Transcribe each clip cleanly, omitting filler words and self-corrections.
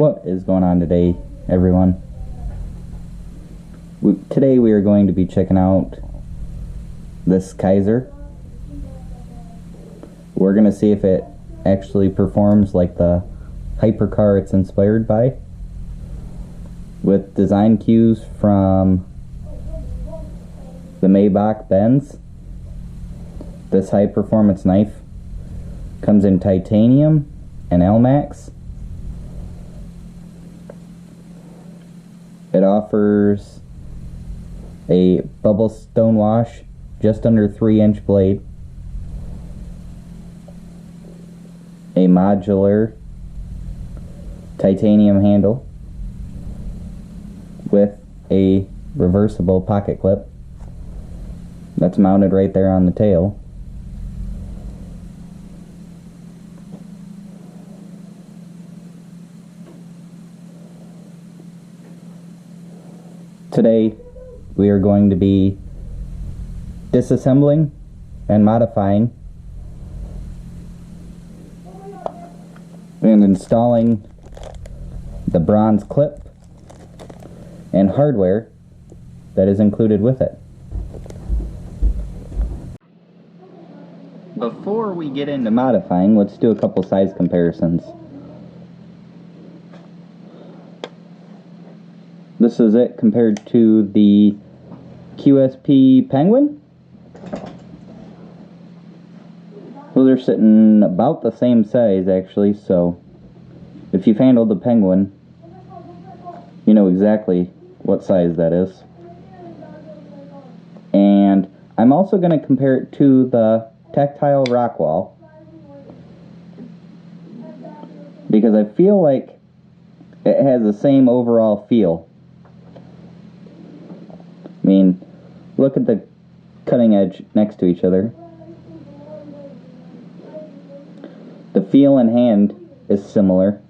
What is going on today, everyone? Today we are going to be checking out this Kizer. We're going to see if it actually performs like the hypercar it's inspired by, with design cues from the Maybach Benz. This high performance knife comes in titanium and Elmax. It offers a bubble stone wash, just under 3-inch blade, a modular titanium handle with a reversible pocket clip that's mounted right there on the tail. Today we are going to be disassembling and modifying and installing the bronze clip and hardware that is included with it. Before we get into modifying, let's do a couple size comparisons. This is it compared to the QSP Penguin. Those are sitting about the same size actually, so if you've handled the Penguin, you know exactly what size that is. And I'm also going to compare it to the Tactile Rockwall, because I feel like it has the same overall feel. I mean, look at the cutting edge next to each other. The feel in hand is similar.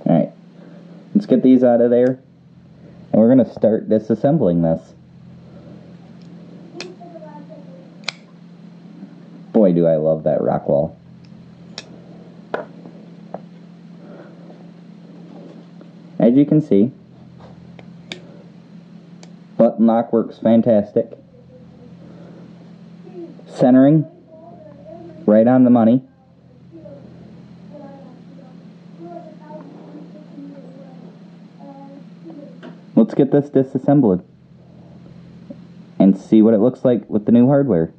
Alright, let's get these out of there, and we're going to start disassembling this. Boy, do I love that Rockwall. As you can see, button lock works fantastic. Centering, right on the money. Let's get this disassembled and see what it looks like with the new hardware.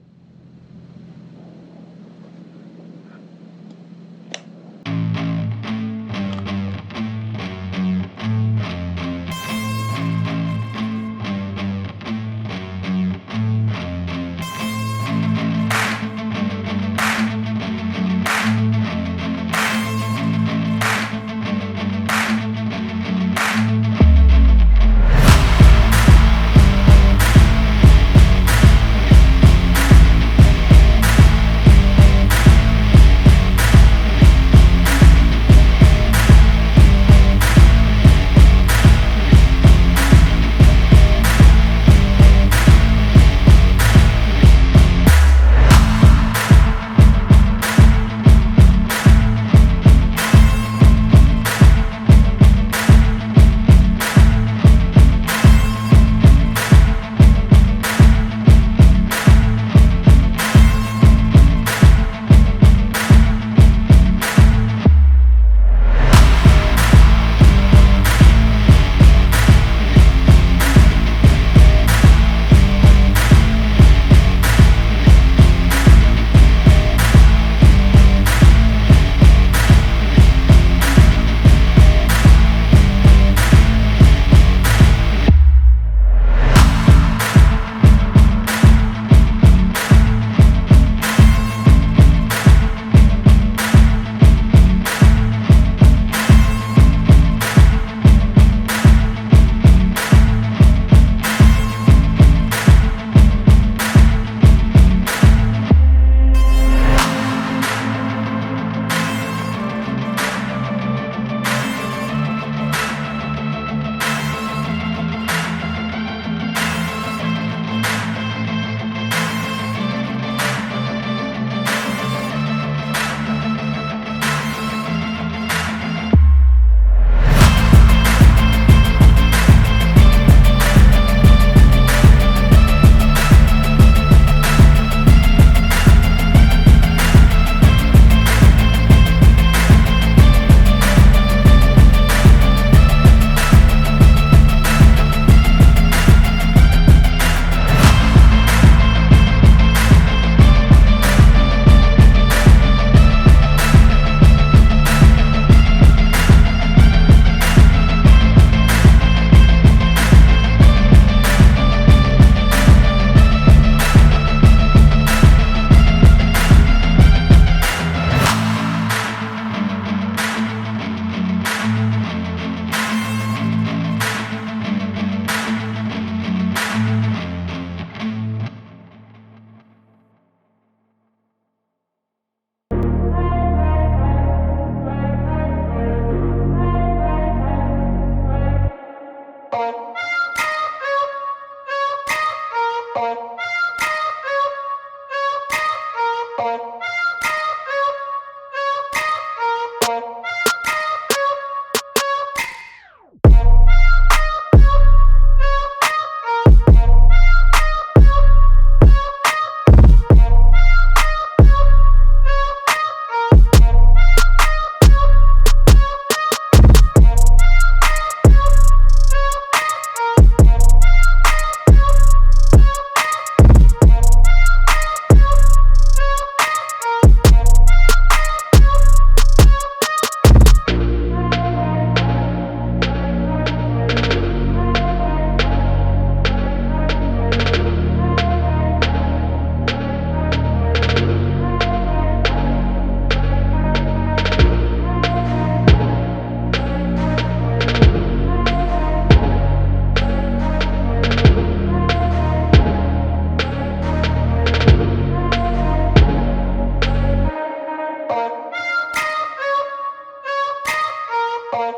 Alright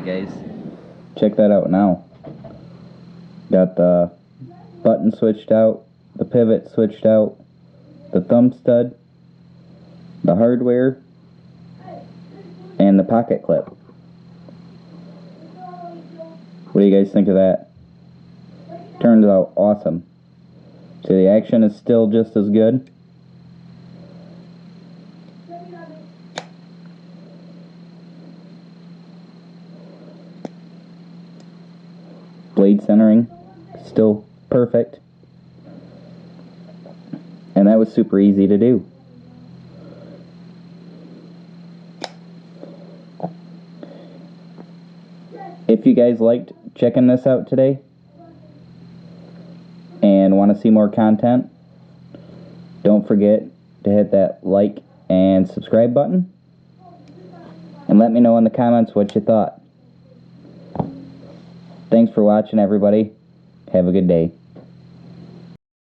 guys, check that out now. Got the button switched out, the pivot switched out, the thumb stud, the hardware, and the pocket clip. What do you guys think of that? Turns out awesome. So the action is still just as good. Blade centering, still perfect. And that was super easy to do. If you guys liked checking this out today and want to see more content, don't forget to hit that like and subscribe button. And let me know in the comments what you thought. Thanks for watching, everybody. Have a good day.